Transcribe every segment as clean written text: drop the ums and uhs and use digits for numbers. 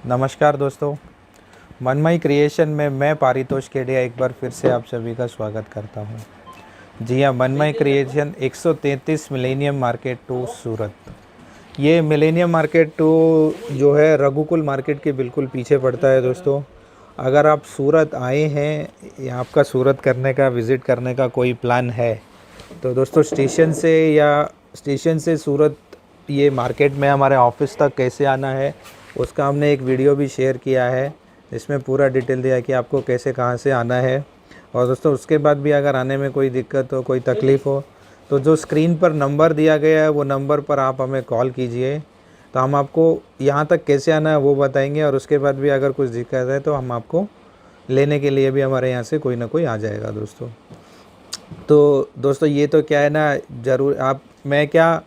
नमस्कार दोस्तों, मनमय क्रिएशन में मैं पारितोष केडिया एक बार फिर से आप सभी का स्वागत करता हूं। जी हाँ, मनमय क्रिएशन 133 मिलेनियम मार्केट 2 सूरत। ये मिलेनियम मार्केट 2 जो है रघुकुल मार्केट के बिल्कुल पीछे पड़ता है दोस्तों। अगर आप सूरत आए हैं या आपका सूरत करने का विज़िट करने का कोई प्लान है तो दोस्तों स्टेशन से सूरत ये मार्केट में हमारे ऑफिस तक कैसे आना है उसका हमने एक वीडियो भी शेयर किया है, जिसमें पूरा डिटेल दिया है कि आपको कैसे कहाँ से आना है। और दोस्तों उसके बाद भी अगर आने में कोई दिक्कत हो, कोई तकलीफ़ हो तो जो स्क्रीन पर नंबर दिया गया है वो नंबर पर आप हमें कॉल कीजिए, तो हम आपको यहाँ तक कैसे आना है वो बताएंगे। और उसके बाद भी अगर कुछ दिक्कत है तो हम आपको लेने के लिए भी हमारे यहाँ से कोई ना कोई आ जाएगा दोस्तों। तो दोस्तों ये तो क्या है ना, ज़रूर मैं क्या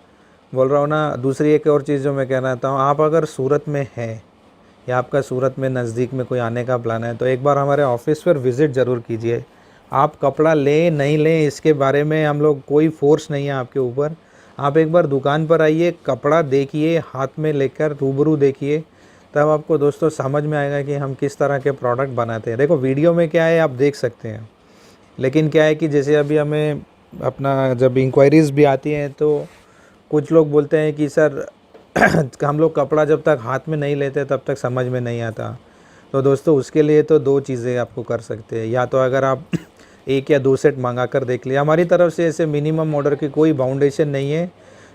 बोल रहा हूँ ना, दूसरी एक और चीज़ जो मैं कहना चाहता हूँ, आप अगर सूरत में हैं या आपका सूरत में नज़दीक में कोई आने का प्लान है तो एक बार हमारे ऑफिस पर विज़िट ज़रूर कीजिए। आप कपड़ा लें नहीं लें इसके बारे में हम लोग कोई फोर्स नहीं है आपके ऊपर। आप एक बार दुकान पर आइए, कपड़ा देखिए, हाथ में लेकर रूबरू देखिए, तब आपको दोस्तों समझ में आएगा कि हम किस तरह के प्रोडक्ट बनाते हैं। देखो वीडियो में क्या है आप देख सकते हैं, लेकिन क्या है कि जैसे अभी हमें अपना जब इंक्वायरीज़ भी आती हैं तो कुछ लोग बोलते हैं कि सर हम लोग कपड़ा जब तक हाथ में नहीं लेते तब तक समझ में नहीं आता। तो दोस्तों उसके लिए तो दो चीज़ें आपको कर सकते हैं, या तो अगर आप एक या दो सेट मंगा कर देख लिया, हमारी तरफ से ऐसे मिनिमम ऑर्डर की कोई बाउंडेशन नहीं है।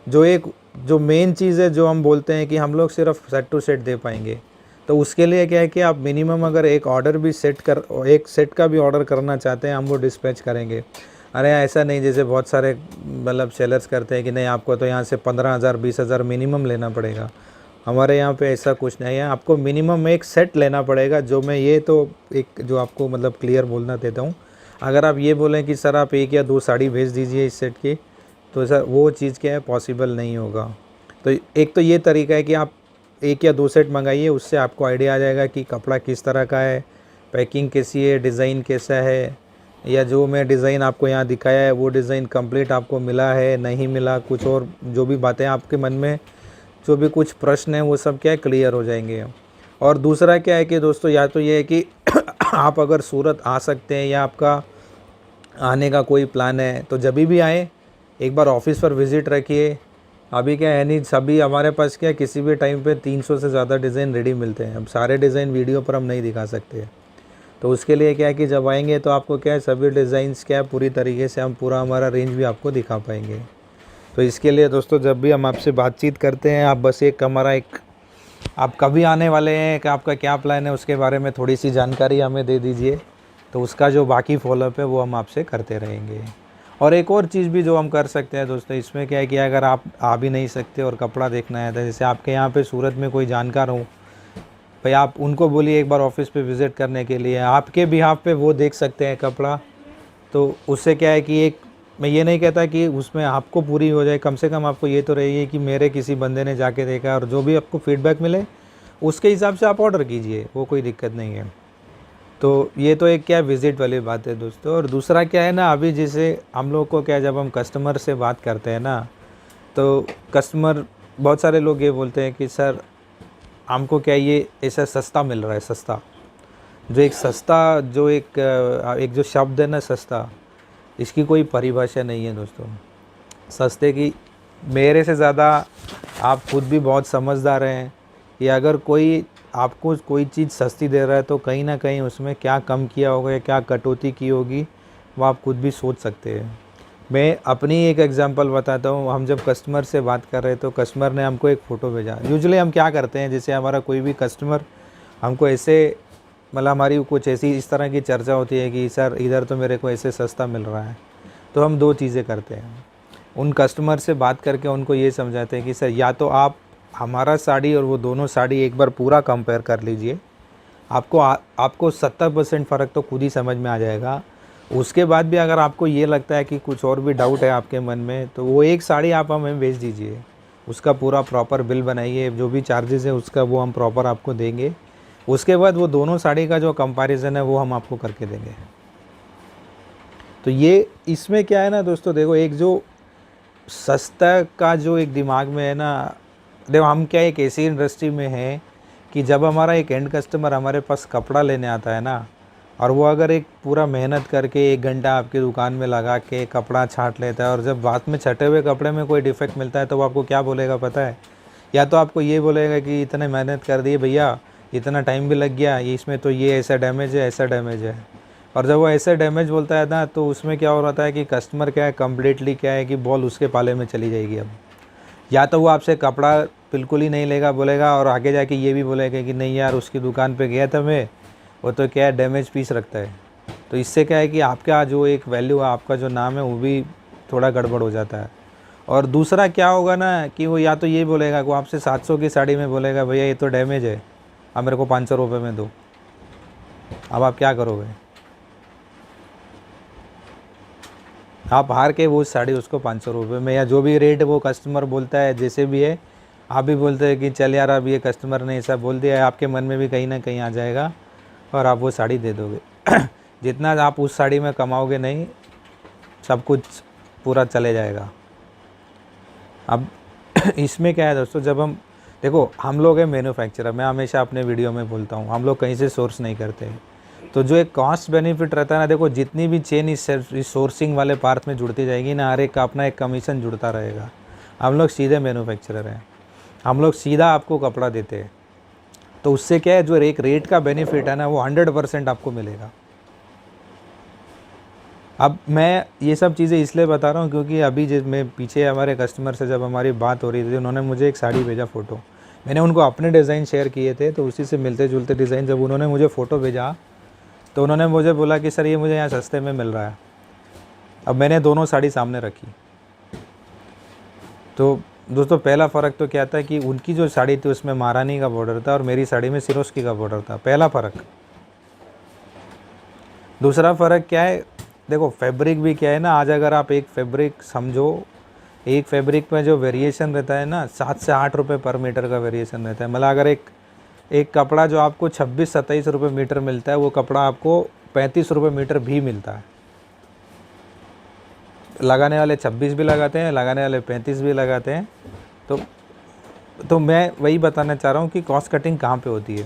जो मेन चीज़ है जो हम बोलते हैं कि हम लोग सिर्फ सेट टू सेट दे पाएंगे, तो उसके लिए क्या है कि आप मिनिमम अगर एक सेट का भी ऑर्डर करना चाहते हैं हम वो डिस्पैच करेंगे। अरे ऐसा नहीं जैसे बहुत सारे मतलब सेलर्स करते हैं कि नहीं आपको तो यहाँ से 15,000 20,000 मिनिमम लेना पड़ेगा। हमारे यहाँ पे ऐसा कुछ नहीं है, आपको मिनिमम एक सेट लेना पड़ेगा। जो मैं ये तो एक जो आपको मतलब क्लियर बोलना देता हूँ, अगर आप ये बोलें कि सर आप एक या दो साड़ी भेज दीजिए इस सेट की, तो सर वो चीज़ क्या है पॉसिबल नहीं होगा। तो एक तो ये तरीका है कि आप एक या दो सेट मंगाइए, उससे आपको आइडिया आ जाएगा कि कपड़ा किस तरह का है, पैकिंग कैसी है, डिज़ाइन कैसा है, या जो मैं डिज़ाइन आपको यहाँ दिखाया है वो डिज़ाइन कंप्लीट आपको मिला है नहीं मिला, कुछ और जो भी बातें आपके मन में जो भी कुछ प्रश्न हैं वो सब क्या है क्लियर हो जाएंगे। और दूसरा क्या है कि दोस्तों या तो ये है कि आप अगर सूरत आ सकते हैं या आपका आने का कोई प्लान है तो जब भी आए एक बार ऑफिस पर विज़िट रखिए। अभी क्या है नहीं, सभी हमारे पास क्या किसी भी टाइम पे 300 से ज़्यादा डिज़ाइन रेडी मिलते हैं। अब सारे डिज़ाइन वीडियो पर हम नहीं दिखा सकते, तो उसके लिए क्या है कि जब आएंगे तो आपको क्या है सभी डिज़ाइंस क्या है पूरी तरीके से हम पूरा हमारा रेंज भी आपको दिखा पाएंगे। तो इसके लिए दोस्तों जब भी हम आपसे बातचीत करते हैं आप बस आप कभी आने वाले हैं कि आपका क्या प्लान है उसके बारे में थोड़ी सी जानकारी हमें दे दीजिए, तो उसका जो बाकी फॉलोअप है वो हम आपसे करते रहेंगे। और एक और चीज़ भी जो हम कर सकते हैं दोस्तों, इसमें क्या है कि अगर आप आ भी नहीं सकते और कपड़ा देखना है, तो जैसे आपके यहाँ पे सूरत में कोई जानकार हो भाई, आप उनको बोलिए एक बार ऑफिस पे विज़िट करने के लिए, आपके बिहाफ पे वो देख सकते हैं कपड़ा। तो उससे क्या है कि मैं ये नहीं कहता कि उसमें आपको पूरी हो जाए, कम से कम आपको ये तो रहिए कि मेरे किसी बंदे ने जाके देखा, और जो भी आपको फीडबैक मिले उसके हिसाब से आप ऑर्डर कीजिए, वो कोई दिक्कत नहीं है। तो ये तो एक क्या विज़िट वाली बात है दोस्तों। और दूसरा क्या है ना, अभी जैसे हम लोग को क्या, जब हम कस्टमर से बात करते हैं ना, तो कस्टमर बहुत सारे लोग ये बोलते हैं कि सर हमको क्या ये ऐसा सस्ता मिल रहा है। सस्ता एक जो शब्द है ना सस्ता, इसकी कोई परिभाषा नहीं है दोस्तों। सस्ते की मेरे से ज़्यादा आप खुद भी बहुत समझदार हैं कि अगर कोई आपको कोई चीज़ सस्ती दे रहा है तो कहीं ना कहीं उसमें क्या कम किया होगा या क्या कटौती की होगी वो आप खुद भी सोच सकते हैं। मैं अपनी एक एग्जांपल बताता हूँ। हम जब कस्टमर से बात कर रहे तो कस्टमर ने हमको एक फ़ोटो भेजा। यूजुअली हम क्या करते हैं, जैसे हमारा कोई भी कस्टमर हमको ऐसे मतलब हमारी कुछ ऐसी इस तरह की चर्चा होती है कि सर इधर तो मेरे को ऐसे सस्ता मिल रहा है, तो हम दो चीज़ें करते हैं। उन कस्टमर से बात करके उनको ये समझाते हैं कि सर या तो आप हमारा साड़ी और वो दोनों साड़ी एक बार पूरा कंपेयर कर लीजिए, आपको 70% फ़र्क तो खुद ही समझ में आ जाएगा। उसके बाद भी अगर आपको ये लगता है कि कुछ और भी डाउट है आपके मन में, तो वो एक साड़ी आप हमें भेज दीजिए, उसका पूरा प्रॉपर बिल बनाइए, जो भी चार्जेस है उसका वो हम प्रॉपर आपको देंगे। उसके बाद वो दोनों साड़ी का जो कंपैरिजन है वो हम आपको करके देंगे। तो ये इसमें क्या है ना दोस्तों, देखो एक जो सस्ता का जो एक दिमाग में है ना, देखो हम क्या एक ऐसी इंडस्ट्री में हैं कि जब हमारा एक एंड कस्टमर हमारे पास कपड़ा लेने आता है ना, और वो अगर एक पूरा मेहनत करके 1 घंटा आपकी दुकान में लगा के कपड़ा छाँट लेता है, और जब बाद में छटे हुए कपड़े में कोई डिफेक्ट मिलता है तो वो आपको क्या बोलेगा पता है? या तो आपको ये बोलेगा कि इतने मेहनत कर दी भैया, इतना टाइम भी लग गया, इसमें तो ये ऐसा डैमेज है, ऐसा डैमेज है। और जब वो ऐसे डैमेज बोलता है ना, तो उसमें क्या हो रहा है कि कस्टमर क्या है, कम्प्लीटली क्या है कि बॉल उसके पाले में चली जाएगी अब। या तो वो आपसे कपड़ा बिल्कुल ही नहीं लेगा, बोलेगा, और आगे जाके ये भी बोलेगा कि नहीं यार उसकी दुकान पे गया था मैं, वो तो क्या है डैमेज पीस रखता है। तो इससे क्या है कि आपका जो एक वैल्यू है, आपका जो नाम है, वो भी थोड़ा गड़बड़ हो जाता है। और दूसरा क्या होगा ना कि वो या तो ये बोलेगा कि वो आपसे 700 की साड़ी में बोलेगा भैया ये तो डैमेज है, अब मेरे को 500 रुपये में दो। अब आप क्या करोगे? आप हार के वो साड़ी उसको 500 रुपये में, या जो भी रेट वो कस्टमर बोलता है जैसे भी है, आप भी बोलते हैं कि चल यार अब ये कस्टमर ने ऐसा बोल दिया है, आपके मन में भी कहीं ना कहीं आ जाएगा और आप वो साड़ी दे दोगे। जितना आप उस साड़ी में कमाओगे नहीं, सब कुछ पूरा चले जाएगा। अब इसमें क्या है दोस्तों, जब हम देखो हम लोग हैं मैन्युफैक्चरर, मैं हमेशा अपने वीडियो में बोलता हूँ हम लोग कहीं से सोर्स नहीं करते। तो जो एक कॉस्ट बेनिफिट रहता है ना, देखो जितनी भी चेन इस सोर्सिंग वाले पार्ट में जुड़ती जाएगी ना, हर एक का अपना एक कमीशन जुड़ता रहेगा। हम लोग सीधे मैन्युफैक्चरर हैं, हम लोग सीधा आपको कपड़ा देते हैं। तो उससे क्या है, जो एक रेट का बेनिफिट है ना, वो 100% आपको मिलेगा। अब मैं ये सब चीज़ें इसलिए बता रहा हूँ क्योंकि अभी जिस मैं पीछे हमारे कस्टमर से जब हमारी बात हो रही थी, उन्होंने मुझे एक साड़ी भेजा फ़ोटो, मैंने उनको अपने डिज़ाइन शेयर किए थे, तो उसी से मिलते जुलते डिज़ाइन जब उन्होंने मुझे फ़ोटो भेजा, तो उन्होंने मुझे बोला कि सर ये मुझे यहाँ सस्ते में मिल रहा है। अब मैंने दोनों साड़ी सामने रखी, तो दोस्तों पहला फ़र्क तो क्या था कि उनकी जो साड़ी थी उसमें महारानी का बॉर्डर था और मेरी साड़ी में सिरोस्की का बॉर्डर था, पहला फ़र्क। दूसरा फ़र्क क्या है, देखो फैब्रिक भी क्या है ना, आज अगर आप एक फैब्रिक समझो, एक फैब्रिक में जो वेरिएशन रहता है ना, 7 से 8 रुपये पर मीटर का वेरिएशन रहता है। मतलब अगर एक कपड़ा जो आपको 26-27 रुपये मीटर मिलता है, वो कपड़ा आपको 35 रुपये मीटर भी मिलता है। लगाने वाले 26 भी लगाते हैं, लगाने वाले 35 भी लगाते हैं। तो मैं वही बताना चाह रहा हूँ कि कॉस्ट कटिंग कहाँ पे होती है,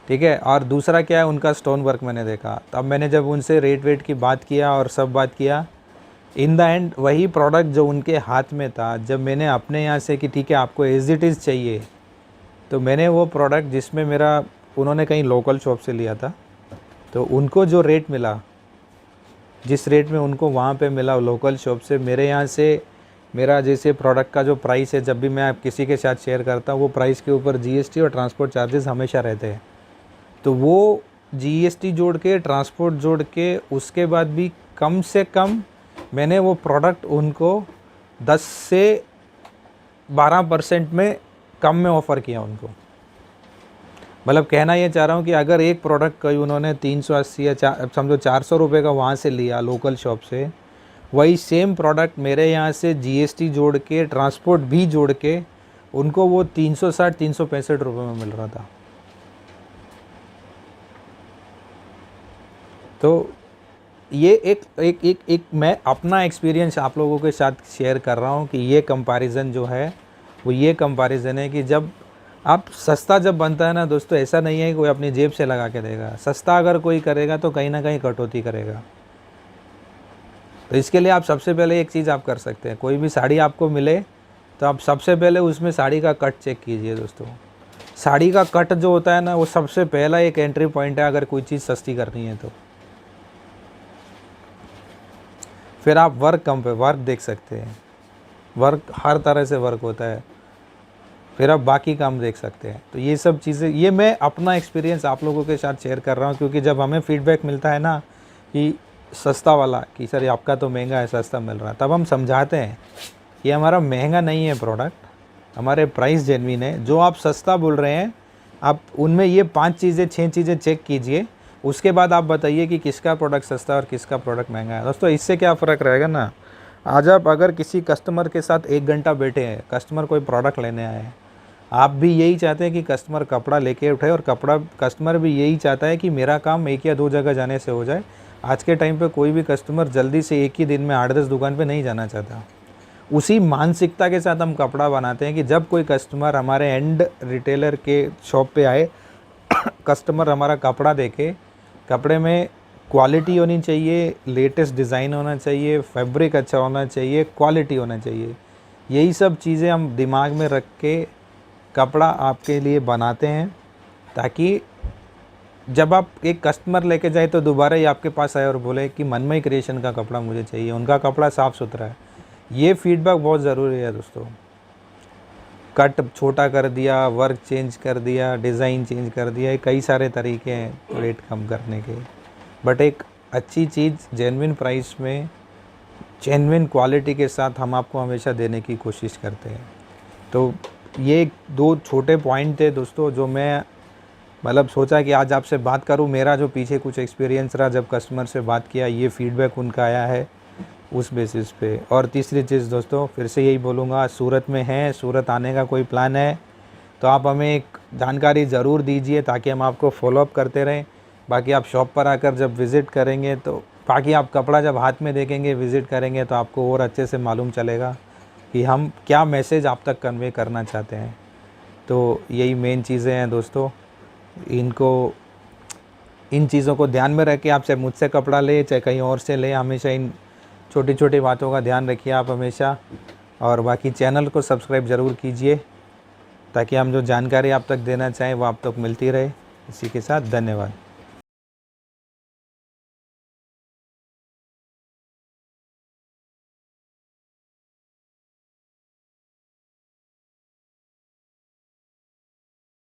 ठीक है। और दूसरा क्या है, उनका स्टोन वर्क मैंने देखा। तब मैंने जब उनसे रेट वेट की बात किया और सब बात किया, इन द एंड वही प्रोडक्ट जो उनके हाथ में था, जब मैंने अपने यहाँ से कि ठीक है आपको एज इट इज़ चाहिए, तो मैंने वो प्रोडक्ट जिसमें मेरा, उन्होंने कहीं लोकल शॉप से लिया था, तो उनको जो रेट मिला, जिस रेट में उनको वहाँ पे मिला लोकल शॉप से, मेरे यहाँ से मेरा जैसे प्रोडक्ट का जो प्राइस है, जब भी मैं किसी के साथ शेयर करता हूँ, वो प्राइस के ऊपर जीएसटी और ट्रांसपोर्ट चार्जेस हमेशा रहते हैं। तो वो जीएसटी जोड़ के, ट्रांसपोर्ट जोड़ के, उसके बाद भी कम से कम मैंने वो प्रोडक्ट उनको 10 से 12% में कम में ऑफ़र किया उनको। मतलब कहना ये चाह रहा हूँ कि अगर एक प्रोडक्ट का उन्होंने 380 या समझो 400 रुपये का वहाँ से लिया लोकल शॉप से, वही सेम प्रोडक्ट मेरे यहाँ से जीएसटी जोड़ के, ट्रांसपोर्ट भी जोड़ के, उनको वो 360-365 रुपये में मिल रहा था। तो ये एक मैं अपना एक्सपीरियंस आप लोगों के साथ शेयर कर रहा हूँ कि ये कंपैरिजन जो है वो ये कंपैरिजन है कि जब आप सस्ता जब बनता है ना दोस्तों, ऐसा नहीं है कि कोई अपनी जेब से लगा के देगा। सस्ता अगर कोई करेगा तो कहीं ना कहीं कटौती करेगा। तो इसके लिए आप सबसे पहले एक चीज़ आप कर सकते हैं, कोई भी साड़ी आपको मिले तो आप सबसे पहले उसमें साड़ी का कट चेक कीजिए दोस्तों। साड़ी का कट जो होता है ना, वो सबसे पहला एक एंट्री पॉइंट है अगर कोई चीज़ सस्ती करनी है तो। फिर आप वर्क देख सकते हैं, वर्क हर तरह से वर्क होता है, फिर आप बाकी काम देख सकते हैं। तो ये सब चीज़ें, ये मैं अपना एक्सपीरियंस आप लोगों के साथ शेयर कर रहा हूँ, क्योंकि जब हमें फीडबैक मिलता है ना कि सस्ता वाला, कि सर आपका तो महंगा है, सस्ता मिल रहा है, तब हम समझाते हैं कि हमारा महंगा नहीं है प्रोडक्ट, हमारे प्राइस जेन्युइन है। जो आप सस्ता बोल रहे हैं, आप उनमें ये 5 चीज़ें 6 चीज़ें चेक कीजिए, उसके बाद आप बताइए कि किसका प्रोडक्ट सस्ता और किसका प्रोडक्ट महंगा है। दोस्तों इससे क्या फ़र्क रहेगा ना, आज आप अगर किसी कस्टमर के साथ 1 घंटा बैठे हैं, कस्टमर कोई प्रोडक्ट लेने आए हैं, आप भी यही चाहते हैं कि कस्टमर कपड़ा लेके उठे, और कस्टमर भी यही चाहता है कि मेरा काम 1 या 2 जगह जाने से हो जाए। आज के टाइम पे कोई भी कस्टमर जल्दी से एक ही दिन में 8-10 दुकान पे नहीं जाना चाहता। उसी मानसिकता के साथ हम कपड़ा बनाते हैं कि जब कोई कस्टमर हमारे एंड रिटेलर के शॉप पे आए, कस्टमर हमारा कपड़ा देखे, कपड़े में क्वालिटी होनी चाहिए, लेटेस्ट डिज़ाइन होना चाहिए, फैब्रिक अच्छा होना चाहिए, क्वालिटी होना चाहिए। यही सब चीज़ें हम दिमाग में रख के कपड़ा आपके लिए बनाते हैं, ताकि जब आप एक कस्टमर लेके जाए तो दोबारा ही आपके पास आए और बोले कि मनमय क्रिएशन का कपड़ा मुझे चाहिए, उनका कपड़ा साफ़ सुथरा है। ये फीडबैक बहुत ज़रूरी है दोस्तों। कट छोटा कर दिया, वर्क चेंज कर दिया, डिज़ाइन चेंज कर दिया, कई सारे तरीके हैं रेट कम करने के, बट एक अच्छी चीज़ जेन्युइन प्राइस में, जेन्युइन क्वालिटी के साथ हम आपको हमेशा देने की कोशिश करते हैं। तो ये 2 छोटे पॉइंट थे दोस्तों, जो मैं मतलब सोचा कि आज आपसे बात करूं। मेरा जो पीछे कुछ एक्सपीरियंस रहा, जब कस्टमर से बात किया, ये फीडबैक उनका आया है उस बेसिस पे। और तीसरी चीज़ दोस्तों, फिर से यही बोलूँगा, सूरत में हैं, सूरत आने का कोई प्लान है तो आप हमें एक जानकारी ज़रूर दीजिए, ताकि हम आपको फॉलोअप करते रहें। बाकी आप शॉप पर आकर जब विज़िट करेंगे, तो बाकी आप कपड़ा जब हाथ में देखेंगे, विज़िट करेंगे, तो आपको और अच्छे से मालूम चलेगा कि हम क्या मैसेज आप तक कन्वे करना चाहते हैं। तो यही मेन चीज़ें हैं दोस्तों। इन चीज़ों को ध्यान में रख के आप चाहे मुझसे कपड़ा ले, चाहे कहीं और से ले, हमेशा इन छोटी छोटी बातों का ध्यान रखिए आप हमेशा। और बाकी चैनल को सब्सक्राइब ज़रूर कीजिए, ताकि हम जो जानकारी आप तक देना चाहें वो आप तक मिलती रहे। इसी के साथ धन्यवाद।